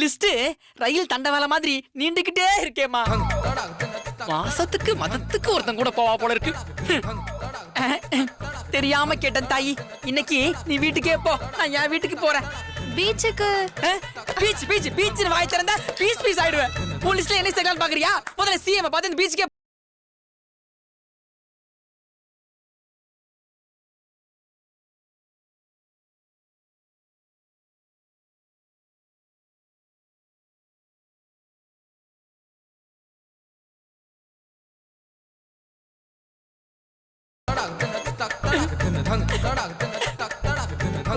List ரயில் தண்டவாளம் மாதிரி நீண்டுகிட்டே இருக்கேம்மா. மாசத்துக்கு மதத்துக்கு ஒருத்தன் கூட போவா போல இருக்கு. தெரியாம கேட்டேன் தாயி. இன்னைக்கு நீ வீட்டுக்கே போ, நான் என் வீட்டுக்கு போறேன். பீச்சுக்கு பீச் பீச் பீச் வாய் திறந்தா பீஸ் பீஸ் ஆயிடுவேன். போலீஸ்ல என்ன சேர்க்கலாம் பாக்குறியா? முதல்ல சிஎம் பார்த்து இந்த பீச்சுக்கே.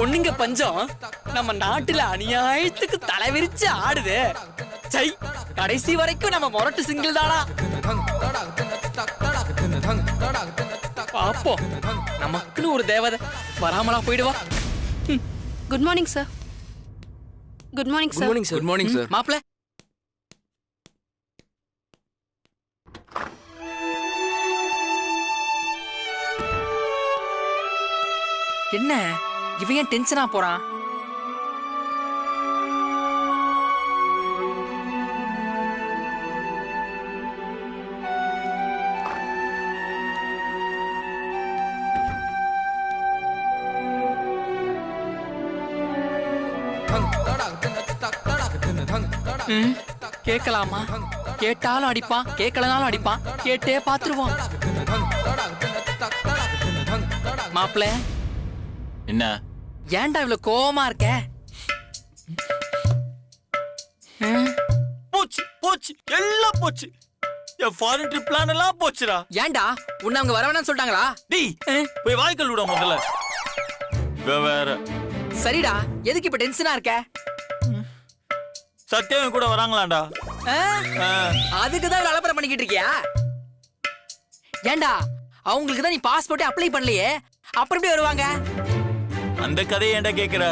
பொண்ணுங்க பஞ்சம் நம்ம நாட்டுல அநியாயத்துக்கு தலைவிரிச்சு ஆடுது. சை, கடைசி வரைக்கும் நம்ம மொரட்டு சிங்கிள் தானா? பாப்போம், நமக்குன்னு ஒரு தேவதை வராமலா போயிடுவா. Good morning sir. Good morning sir. Good morning sir. மாப்ள, என்ன இவன் ஏன் டென்ஷனா போறான்? கேட்கலாமா? கேட்டாலும் அடிப்பான், கேட்கலனாலும் அடிப்பான். கேட்டே பாத்துருவான். மாப்ள, என்ன ஏன்டா இவ்வளவு கோவமா இருக்க? போச்சு போச்சு எல்லாம் போச்சு. என் ஃபாரின் ட்ரிப் பிளான் எல்லாம் போச்சுடா. ஏன்டா உன்னை அவங்க வர வேணாம்னு சொல்லிட்டாங்களா? டேய், போய் வாய்க்கால் விட முதல்ல. வேற சரிடா, எதுக்கு இப்ப டென்ஷனா இருக்க? சத்தியம் கூட வராங்களாண்டா. அதுக்குதான் விளம்பரம் பண்ணிக்கிட்டு இருக்கியா? ஏன்டா அவங்களுக்கு தான் நீ பாஸ்போர்ட் அப்ளை பண்ணலையே, அப்புறம் எப்படி வருவாங்க? அந்த கதையை ஏன்டா கேக்குற?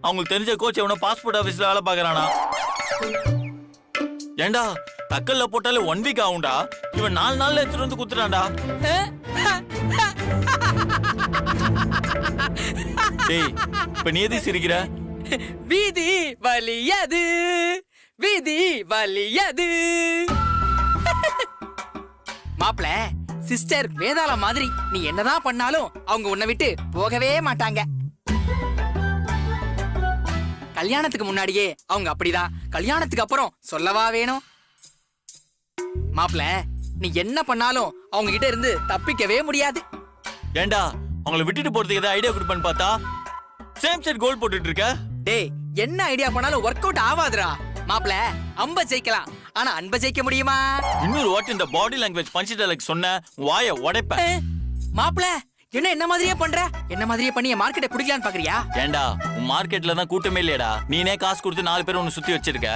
அவங்களுக்கு தெரிஞ்ச கோச் எவனோ பாஸ்போர்ட் ஆபீஸ்ல வேலை பாக்குறானா. ஏண்டா தக்கல்ல போட்டாலே 1 வீக் ஆகும்டா. இவன் 4 நாள்ல எடுத்துட்டு வந்து குத்துறான்டா. டேய், இப்ப நீ எது சிரிக்கிற? வீதி வலியது, வீதி வலியது. மாப்ள, சிஸ்டர் வேதாள மாதிரி நீ என்னதான் பண்ணாலும் அவங்க உன்னை விட்டு போகவே மாட்டாங்க. கல்யாணத்துக்கு முன்னாடியே அவங்க அப்படிதான், கல்யாணத்துக்கு அப்புறம் சொல்லவா வேணும்? மாப்ள, நீ என்ன பண்ணாலும் அவங்க கிட்ட இருந்து தப்பிக்கவே முடியாது. ஏண்டா அவங்களை விட்டுட்டு போறதுக்கு ஏதாவது ஐடியா கொடுப்பேன்னு பார்த்தா சேம் செட் கோல் போட்டுட்டு இருக்க. டேய், என்ன ஐடியா பண்ணாலும் ஒர்க் அவுட் ஆவாதுடா. மாப்ள, அம்ப ஜெயிக்கலாம், ஆனா அன்ப ஜெயிக்க முடியுமா? இன்னொரு வாட் இந்த பாடி லாங்குவேஜ் பஞ்ச் டயலாக் சொன்ன வாயை உடைப்பேன். மாப்ள, என்ன மாதிரியே பண்ற? என்ன மாதிரியே பண்ணி மார்க்கெட்டை பிடிக்கலான்னு பாக்குறியா? ஏண்டா உன் மார்க்கெட்ல தான் கூட்டமே இல்லையடா. நீனே காசு கொடுத்து 4 பேர் உன்னை சுத்தி வச்சிருக்க.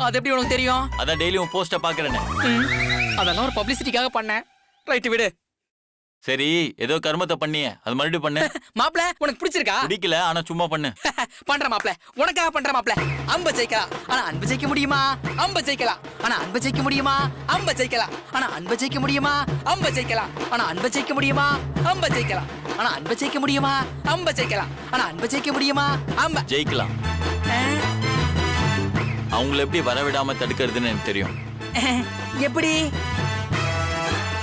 அது எப்படி உனக்கு தெரியும்? அதான் டெய்லி உன் போஸ்ட பாக்குறேன்னு. அதெல்லாம் ஒரு பப்ளிசிட்டிக்காக பண்ணேன். ரைட், விடு. சரி, ஏதோ கர்மத்தை பண்ணியே, அது மறுபடியும் பண்ணு. மாப்ள, உனக்கு பிடிச்சிருக்கா? பிடிக்கல, ஆனா சும்மா பண்ணு. பண்ற மாப்ள, உனக்காக பண்ற மாப்ள. அம்ப ஜெயிக்கலாம், ஆனா அன்பு ஜெயிக்க முடியுமா? அம்ப ஜெயிக்கலாம், ஆனா அன்பு ஜெயிக்க முடியுமா? அம்ப ஜெயிக்கலாம், ஆனா அன்பு ஜெயிக்க முடியுமா? அம்ப ஜெயிக்கலாம், ஆனா அன்பு ஜெயிக்க முடியுமா? அம்ப ஜெயிக்கலாம், ஆனா அன்பு ஜெயிக்க முடியுமா? அம்ப ஜெயிக்கலாம், ஆனா அன்பு ஜெயிக்க முடியுமா? அம்ப ஜெயிக்கலாம். அவங்கள எப்படி வரவிடாம தடுக்கிறதுன்னு எனக்கு தெரியும். எப்படி?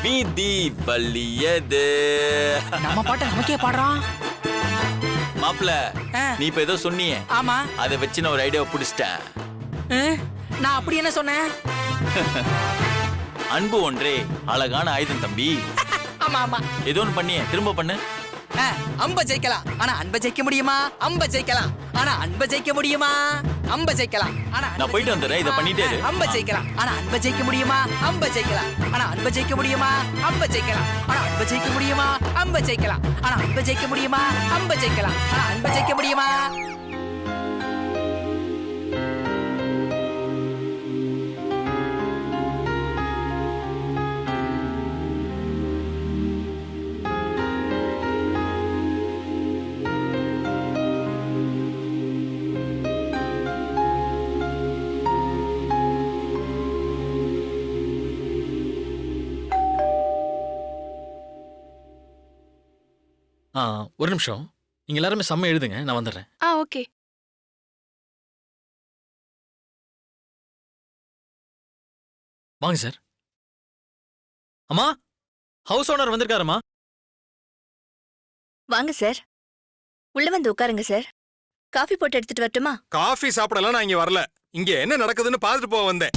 வீதி வலியது. நம்ம பாட்ட நமக்கே பாடுறான். மாப்ள, நீ இப்ப ஏதோ சொன்னியே, ஆமா, அதை வச்சு நான் ஒரு ஐடியாவை புடிச்சிட்டேன். நான் அப்படி என்ன சொன்னேன்? அன்பு ஒன்றே அழகான ஆயுதம் தம்பி. ஆமா ஆமா, ஏதோ ஒன்று பண்ணியே, திரும்ப பண்ணு. அம்ப ஜெயிக்கலாம், ஆனா அன்ப ஜெயிக்க முடியுமா? அம்ப ஜெயிக்கலாம், ஆனா அன்ப ஜெயிக்க முடியுமா? அம்ப ஜெயிக்கலாம், ஆனா நான் போயிட்டு வந்துடுறேன், இதை பண்ணிட்டே இரு. அம்ப ஜெயிக்கலாம், ஆனா அன்ப ஜெயிக்க முடியுமா? அம்ப ஜெயிக்கலாம், ஆனா அன்ப ஜெயிக்க முடியுமா? அம்ப ஜெயிக்கலாம், ஆனா அன்ப ஜெயிக்க முடியுமா? அம்ப ஜெயிக்கலாம், ஆனா அன்ப ஜெயிக்க முடியுமா? அம்ப ஜெயிக்கலாம், ஆனா அன்ப ஜெயிக்க முடியுமா? ஒரு நிமிஷம். நீங்க எல்லாருமே செம்ம எழுதுங்க, நான் வந்துடுறேன். ஓகே. வாங்க சார். அம்மா, ஹவுஸ் ஓனர் வந்திருக்காரம்மா. வாங்க சார், உள்ள வந்து உட்காருங்க சார். காஃபி போட்டு எடுத்துட்டு வரட்டுமா? காஃபி சாப்பிடலாம் நான் இங்க வரல. இங்க என்ன நடக்குதுன்னு பார்த்துட்டு போக வந்தேன்.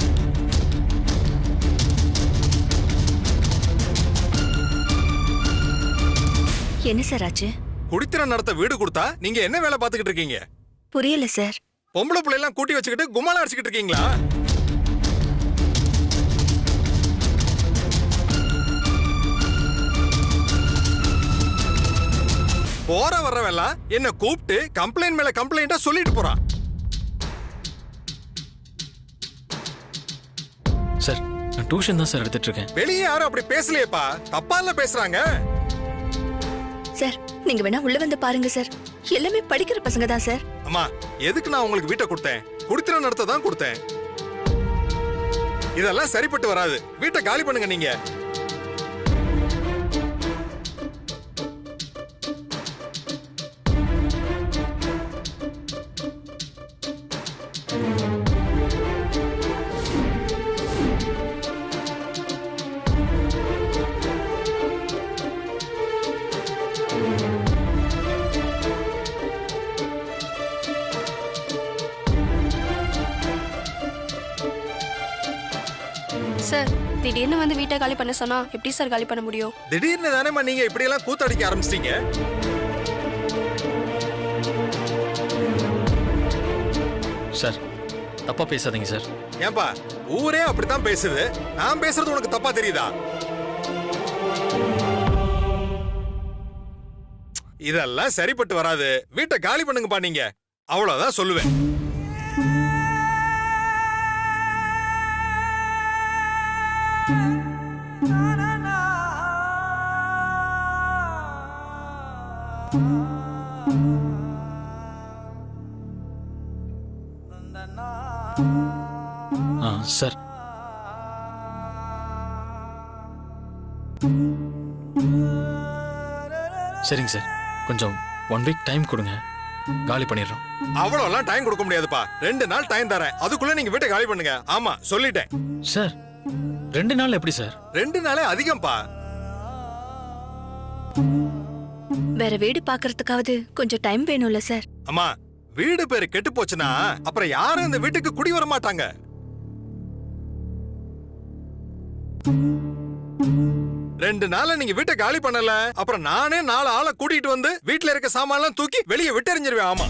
என்ன சார் ஆச்சு? குடித்திரம் நடத்த வீடு கொடுத்தா நீங்க என்ன வேலை பார்த்துக்கிட்டு இருக்கீங்க? புரியல சார். பொம்பளை பிள்ளைலாம் கூட்டி வச்சுக்கிட்டு கும்மாளம் அடிச்சுக்கிட்டு இருக்கீங்களா? போற வர்றவெல்லாம் என்ன கூப்பிட்டு கம்ப்ளைண்ட் மேல கம்ப்ளைண்டா சொல்லிட்டு போறான். சார், நான் டியூஷன் தான் சார் எடுத்துட்டு இருக்கேன். வெளியே யாரும் அப்படி பேசலையேப்பா, தப்பா இல்ல பேசுறாங்க. சார், நீங்க வேணா உள்ள வந்து பாருங்க சார். எல்லாமே படிக்கிற பசங்க தான் சார். அம்மா, எதுக்கு நான் உங்களுக்கு வீட்டை கொடுத்தேன்? குடித்திரம் நடத்த தான் கொடுத்தேன். இதெல்லாம் சரிப்பட்டு வராது. வீட்டை காலி பண்ணுங்க நீங்க. சார், திடீர்னு வந்து வீட்டை காலி பண்ண சொன்னா எப்படி சார் காலி பண்ண முடியும்? திடீர்னு தானேம்மா நீங்க இப்படி எல்லாம் கூத்தடிக்க ஆரம்பிச்சிட்டீங்க. சார், தப்பா பேசாதீங்க சார். ஏன்பா, ஊரே அப்படித்தான் பேசுது. நான் பேசுறது உனக்கு தப்பா தெரியுதா? இதெல்லாம் சரிப்பட்டு வராது. வீட்டை காலி பண்ணுங்கப்பா நீங்க. அவ்வளவுதான் சொல்லுவேன். சார், சரிங்க சார், கொஞ்சம் 1 வீக் டைம் கொடுங்க, காலி பண்ணிடுறோம். அவ்வளவுலாம் டைம் கொடுக்க முடியாதுப்பா. 2 நாள் டைம் தரேன். அதுக்குள்ள நீங்க வீட்டை காலி பண்ணுங்க. ஆமா, சொல்லிட்டேன். சார், 2 நாள் எப்படி சார்? 2 நாளே அதிகம்பா. வேற வீடு பாக்குறதுக்காவது கொஞ்சம் டைம் வேணும்ல சார். அம்மா, வீடு பேரு கெட்டு போச்சுன்னா அப்புறம் யாரும் இந்த வீட்டுக்கு குடி வர மாட்டாங்க. ரெண்டு நாள்ல நீங்க வீட்டை காலி பண்ணல, அப்புறம் நானே 4 ஆளை கூட்டிட்டு வந்து வீட்டுல இருக்க சாமான்லாம் தூக்கி வெளியே விட்டெறிஞ்சிருவேன். ஆமா,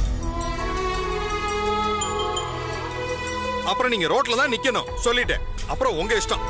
அப்புறம் நீங்க ரோட்ல தான் நிக்கணும். சொல்லிட்டேன். அப்புறம் உங்க இஷ்டம்.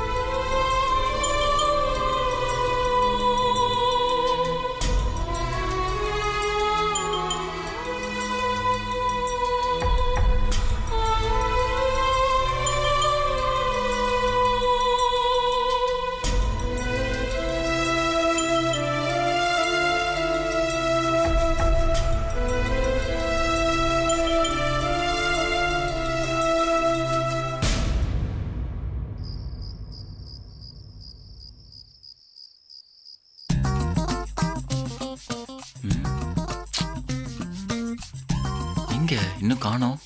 இன்னும் காணோம்.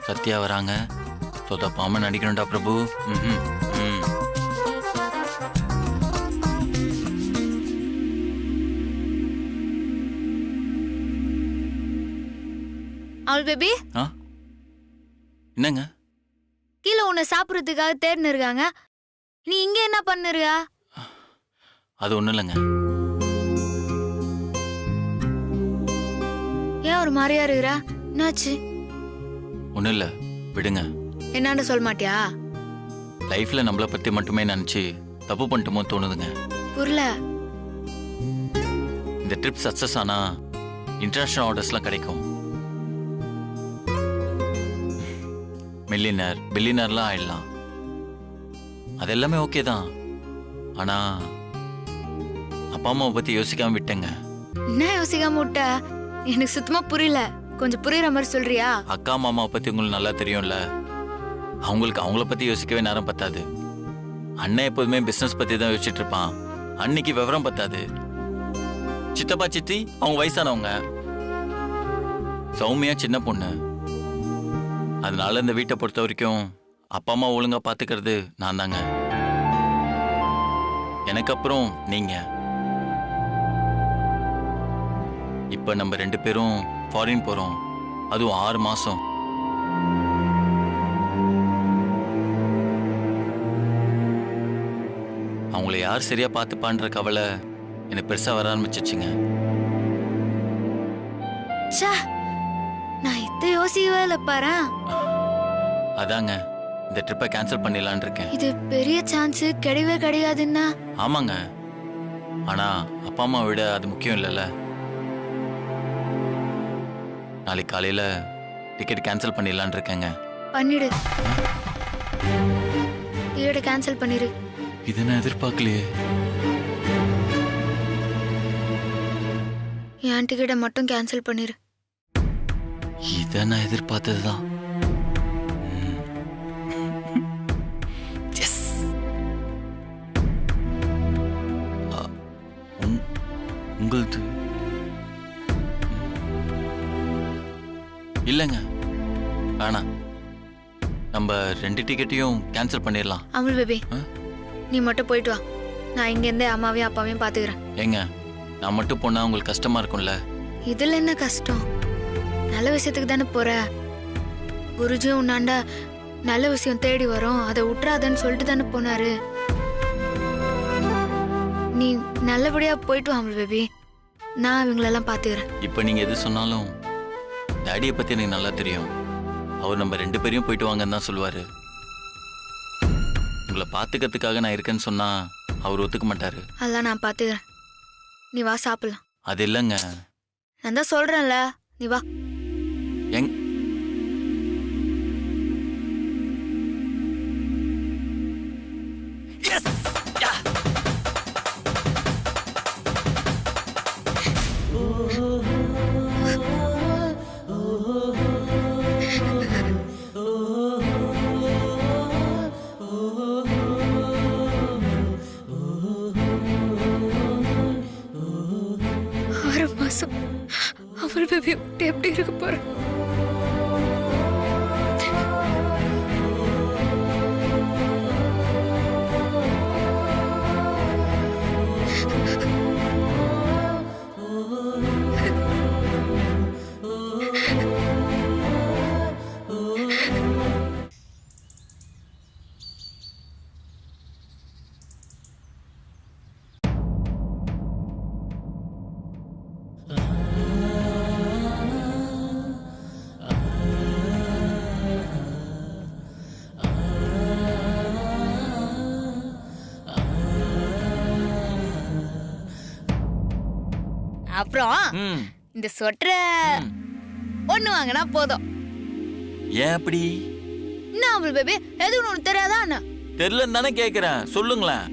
சத்யா வராங்க. சொதப்பாம நடிக்கணும்டா பிரபு. அவள் பேபி, என்னங்க? கீழே உன்னை சாப்பிட்றதுக்காக தேர்ந்து இருக்காங்க. நீ இங்க என்ன பண்ணுறியா? அது ஒண்ணும் இல்லைங்க. ஏன் ஒரு மாதிரியா இருக்கிறா? என்னாச்சு? ஒண்ணும் இல்ல, விடுங்க. என்னான்னு சொல்ல மாட்டியா? லைஃப்ல நம்மளை பத்தி மட்டுமே நினைச்சு தப்பு பண்ணிட்டோமோ தோணுதுங்க. புரியல. இந்த ட்ரிப் சக்சஸ் ஆனா இன்டர்நேஷனல் ஆர்டர்ஸ்லாம் கிடைக்கும். மில்லியனர் பில்லியனர்லாம் ஆயிடலாம். அது எல்லாமே ஓகே தான். ஆனா அப்பா அம்மாவை பத்தி யோசிக்காம விட்டேங்க. என்ன யோசிக்காம விட்ட? எனக்கு சுத்தமா புரியல. கொஞ்சம் புரியுற மாதிரி சொல்றியா? அக்கா மாமாவை பத்தி உங்களுக்கு நல்லா தெரியும்ல. அவங்களுக்கு அவங்கள பத்தி யோசிக்கவே நேரம் பத்தாது. அண்ணன் எப்போதுமே பிசினஸ் பத்தி தான் யோசிச்சுட்டு இருப்பான். அன்னைக்கு விவரம் பத்தாது. சித்தப்பா சித்தி அவங்க வயசானவங்க, சௌமியா சின்ன பொண்ணு. அதனால இந்த வீட்டை பொறுத்த வரைக்கும் அப்பா அம்மா ஒழுங்கா பாத்துக்கிறது நான் தாங்க. எனக்கு அப்புறம் நீங்க. இப்ப நம்ம 2 பேரும் ஃபாரின் போறோம், அதுவும் 6 மாசம். அவங்கள யார் சரியா பார்த்துப்பான்ற கவலை எனக்கு பெருசா வர ஆரம்பிச்சிச்சுங்க. நான் இதை யோசிக்கவே இல்லை பாரு. அதாங்க இந்த ட்ரிப்பை கேன்சல் பண்ணிடலான் இருக்கேன். இது பெரிய சான்ஸ் கிடையவே கிடையாதுன்னா. ஆமாங்க, ஆனா அப்பா அம்மா விட அது முக்கியம் இல்லைல்ல. நாளைக்கு காலையில டிக்கெட் கேன்சல் பண்ணிடலான் இருக்கேங்க. பண்ணிடு, டிக்கெட் கேன்சல் பண்ணிடு. இதை நான் எதிர்பார்க்கலையே. என் டிக்கெட்டை மட்டும் கேன்சல் பண்ணிரு. இதை நான் எதிர்பார்த்ததுதான். உங்களது இல்லைங்க, வேணாம். நம்ம 2 டிக்கெட்டையும் கேன்சல் பண்ணிடலாம். அமுல் பேபி, நீ மட்டும் போயிட்டு வா. நான் இங்க இருந்தே அம்மாவையும் அப்பாவையும் பாத்துக்கிறேன். ஏங்க, நான் மட்டும் போனா உங்களுக்கு கஷ்டமா இருக்கும்ல. இதுல என்ன கஷ்டம்? நல்ல விஷயத்துக்கு தானே போற. குருஜியும் உன்னாண்டா நல்ல விஷயம் தேடி வரும், அதை விட்டுறாதன்னு சொல்லிட்டு தானே போனாரு. நீ நல்லபடியா போயிட்டு வா அமுல் பேபி. நான் இவங்களெல்லாம் பாத்துக்கிறேன். இப்ப நீங்க எது சொன்னாலும் டாடியை பத்தி எனக்கு நல்லா தெரியும். அவர் நம்ம 2 பேரையும் போயிட்டு வாங்கன்னு தான் சொல்லுவாரு. உங்களை பாத்துக்கிறதுக்காக நான் இருக்கேன்னு சொன்னா அவர் ஒத்துக்க மாட்டாரு. அதெல்லாம் நான் பாத்துக்கிறேன். நீ வா சாப்பிடலாம். அது இல்லைங்க. நான் தான் சொல்றேன்ல, நீ வா. எங் அமுல் பேபி விட்டு எப்படி இருக்க போற? அப்புறம் இந்த சொட்டர ஒண்ணு வாங்கினா போதும். ஏன் அப்படி? என்ன அமுல் பேபி, எது உனக்கு தெரியாதா? தெரியலன்னு தானே கேக்குறேன், சொல்லுங்களேன்.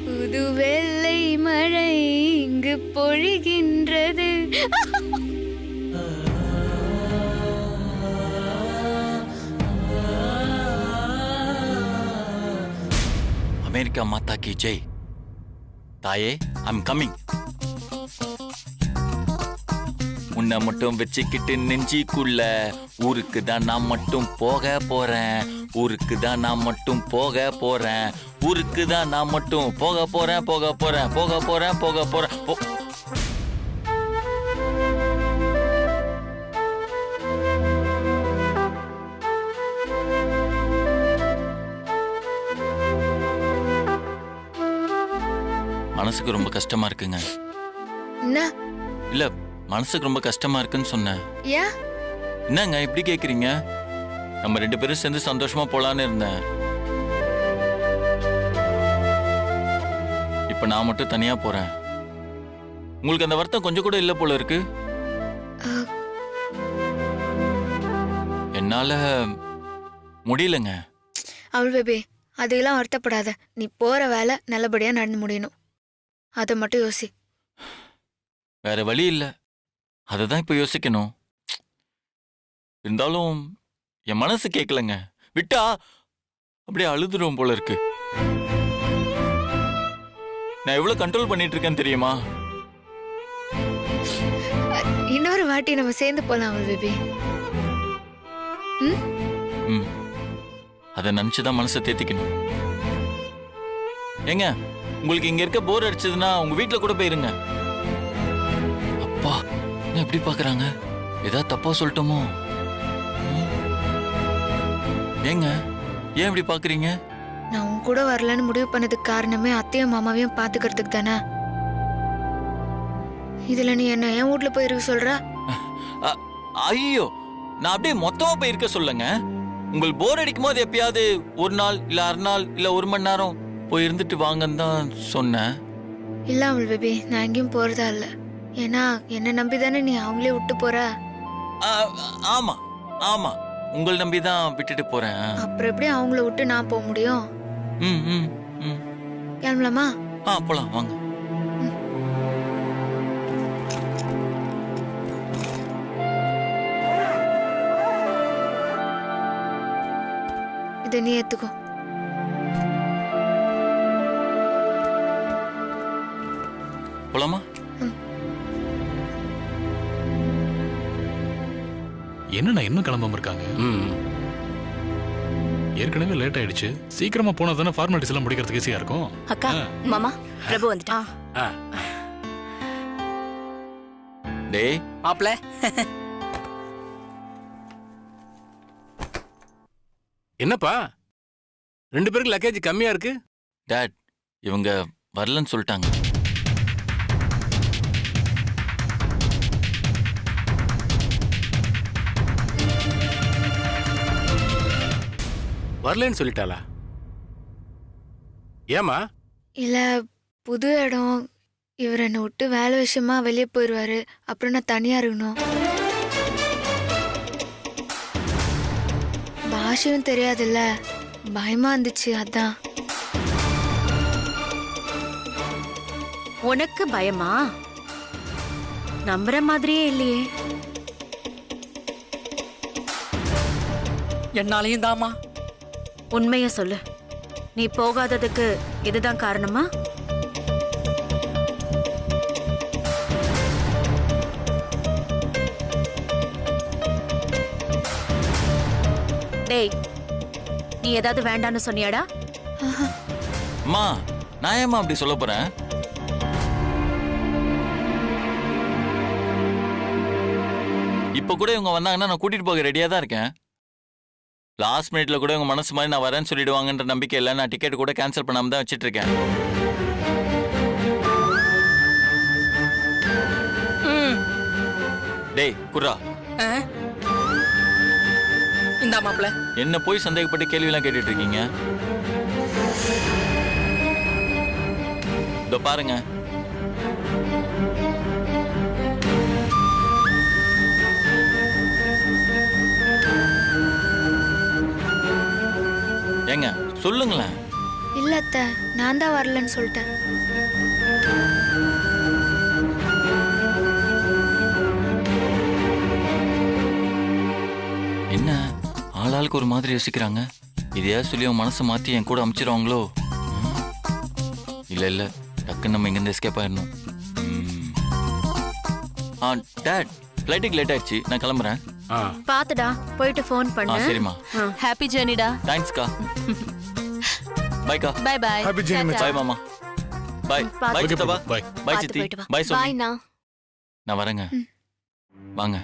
புது வெள்ளை மழை இங்கு பொழிகின்றது. அமெரிக்கா மாதா கி ஜெய். தாயே, ஐம் கம்மிங். உன்னை மட்டும் வச்சுக்கிட்டு நெஞ்சிக்குள்ள ஊருக்கு தான் நான் மட்டும் போக போறேன். ஊருக்கு தான் நான் மட்டும் போக போறேன். ஊருக்கு தான் நான் மட்டும் போக போறேன். போக போறேன், போக போறேன், போக போறேன். மனசுக்கு ரொம்ப கஷ்டமா இருக்குங்க. இல்ல, மனசுக்கு ரொம்ப கஷ்டமா இருக்குன்னு சொன்னேன். என்னங்க இப்படி கேக்குறீங்க? நம்ம 2 பேரும் சேர்ந்து சந்தோஷமா போலான்னு இருந்தேன். இப்ப நான் மட்டும் தனியா போறேன். உங்களுக்கு அந்த வருத்தம் கொஞ்சம் கூட இல்ல போல இருக்கு. என்னால முடியலங்க. அமுல் பேபி, அதெல்லாம் வருத்தப்படாத. நீ போற வேலை நல்லபடியா நடந்து முடியணும், அதை மட்டும் யோசி. வேற வழி இல்ல. அதை தான் இப்போ யோசிக்கணும். இருந்தாலும் என் மனசு கேட்கலங்க. விட்டா அப்படியே அழுதுரும் போல இருக்கு. நான் எவ்வளவு கண்ட்ரோல் பண்ணிட்டு இருக்கேன்னு தெரியுமா? இன்னொரு வாட்டி நம்ம சேர்ந்து போலாம் பேபி. ம், அதை நினைச்சுதான் மனசை தேத்திக்கணும். ஏங்க, உங்களுக்கு இங்க இருக்க போர் அடிச்சதுன்னா உங்க வீட்டுல கூட போயிருங்க. அப்பா என்ன எப்படி பாக்குறாங்க? ஏதாவது தப்பா சொல்லட்டுமோ? ஏங்க ஏன் இப்படி பாக்குறீங்க? நான் உன் கூட வரலன்னு முடிவு பண்ணதுக்கு காரணமே அத்தையும் மாமாவையும் பாத்துக்கிறதுக்கு தானே. இதுல நீ என்ன என் வீட்ல போய் இருக்க சொல்ற? ஐயோ, நான் அப்படியே மொத்தமா போய் இருக்க சொல்லுங்க. உங்களுக்கு போர் அடிக்கும் போது எப்பயாவது ஒரு நாள் இல்ல அரை நாள் இல்ல 1 மணி நேரம் போய் இருந்துட்டு வாங்கன்னு தான் சொன்னேன். இல்ல அமுல் பேபி, நான் எங்கேயும் போறதா இல்ல. ஏன்னா என்ன நம்பி தானே நீ அவங்களே விட்டு போற. ஆமா ஆமா, உங்களை நம்பி தான் விட்டுட்டு போறேன். அப்புறம் எப்படி அவங்கள விட்டு நான் போக முடியும்? ம் ம் ம். கிளம்பலாமா? போலாம் வாங்க. இதை நீ ஏத்துக்கோ. போலாமா? என்னண்ணா இன்னும் கிளம்பாம இருக்காங்க? ஏற்கனவே லேட் ஆயிடுச்சு. சீக்கிரமா போனா தானே ஃபார்மாலிட்டிஸ் எல்லாம் முடிக்கிறதுக்கு ஈஸியா இருக்கும். அக்கா மாமா பிரபு வந்துட்டான். டேய் மாப்ள, என்னப்பா 2 பேருக்கு லக்கேஜ் கம்மியா இருக்கு? டாட், இவங்க வரலன்னு சொல்லிட்டாங்க. வரலன்னு சொல்லிட்டாளா? ஏமா? இல்ல, புது இடம், இவர் என்னை விட்டு வேலை விஷயமா வெளியே போயிடுவாரு. அப்புறம் நான் தனியா இருக்கணும். பாஷையும் தெரியாதுல்ல, பயமா இருந்துச்சு, அதான். உனக்கு பயமா? நம்புற மாதிரியே இல்லையே. என்னாலையும் தாமா. உண்மைய சொல்லு, நீ போகாததுக்கு இதுதான் காரணமா? டேய், நீ ஏதாவது வேண்டான்னு சொன்னியாடா? அம்மா, நான் ஏம்மா அப்படி சொல்ல போறேன்? இப்ப கூட இவங்க வந்தாங்கன்னா நான் கூட்டிட்டு போக ரெடியா தான் இருக்கேன். லாஸ்ட் மினிட்ல கூட உங்க மனசு மாதிரி நான் வரேன்னு சொல்லிடுவாங்கன்ற நம்பிக்கை இல்லை. நான் டிக்கெட் கூட கேன்சல் பண்ணாம தான் வச்சிட்டு இருக்கேன். டேய் குர்ரா, இந்தா மாப்ள. என்ன போய் சந்தேகப்பட்டு கேள்வி எல்லாம் கேட்டுட்டு இருக்கீங்க? இதோ பாருங்க, ஏங்க சொல்லுங்களேன். இல்ல அத்தை, நான் தான் வரலன்னு சொல்லிட்டேன். என்ன ஆளாளுக்கு ஒரு மாதிரி யோசிக்கிறாங்க? இதையாவது சொல்லி அவன் மனசை மாத்தி என் கூட அமைச்சிருவாங்களோ? இல்ல இல்ல, டக்குன்னு நம்ம இங்கிருந்து எஸ்கேப் ஆயிடணும். டாட், ஃப்ளைட்டுக்கு லேட் ஆயிடுச்சு, நான் கிளம்புறேன். பாத்துடா, போயிட்டு ஃபோன் பண்ணு. சரிம்மா. ஹாப்பி ஜர்னிடா. தேங்க்ஸ்க்கா. பாய்க்கா. Bye bye. ஹாப்பி ஜர்னி மச்சான். பாய் மாமா. பாய் பாய் சித்தப்பா. பாய். பாய் சித்தி. பாய் சொல்லி. பாய். நான் வரேங்க. வாங்க.